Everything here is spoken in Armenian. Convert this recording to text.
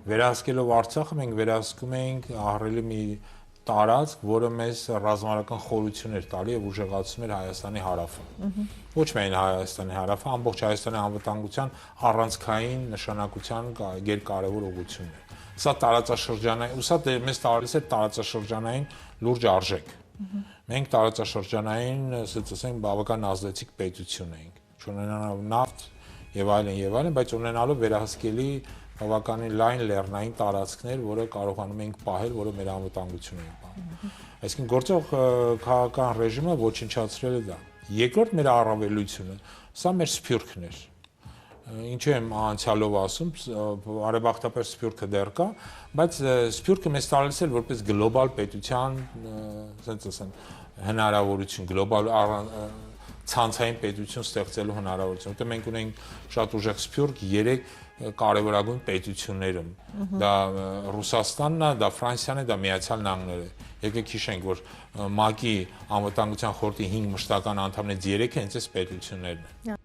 Վերահսկելով Արցախը մենք վերահսկում ենք ահռելի մի տարածք, որը մեզ ռազմական խորություն էր տալի եւ ուժեղացնում էր Հայաստանի հարավը։ Ոչ միայն Հայաստանի հարավը, ամբողջ Հայաստանի անվտանգության առանցքային նշանակության գերկարևոր ուղղությունն է։ Սա տարածաշրջանային, ու սա մեզ տալիս է տարածաշրջանային լուրջ արժեք։ Մենք տարածաշրջանային, ասած ասենք, բավական ազդեցիկ պետություն ենք, չունենալով նավթ եւ այլն, բայց ունենալով վերահսկելի բավականին լայն լեռնային տարածքներ, որը կարողանում ենք պահել, որը մեր անվտանգությունը է պահում։ Այսինքն գործող քաղաքական ռեժիմը ոչնչացրել է դա։ Երկրորդ մեր առավելությունը, սա մեր սփյուռքն էր։ Ինչու եմ անցյալով ասում, արևախտապեր սփյուռքը դեռ կա, բայց սփյուռքը մեզ տալիս էր որպես գլոբալ պետության, ասենց ասեմ, հնարավորություն, գլոբալ ցանցային պետություն ստեղծելու հնարավորություն, որտեղ մենք ունենք շատ ուժեղ սփյուռք 3 կարևորագույն պետություններում։ Դա Ռուսաստանն է, դա Ֆրանսիան է, դա Միացյալ Նահանգները։ Եկեք հիշենք, որ ՄԱԿ-ի անվտանգության խորհրդի 5 մշտական անդամներից 3-ը հենց այս պետություններն են։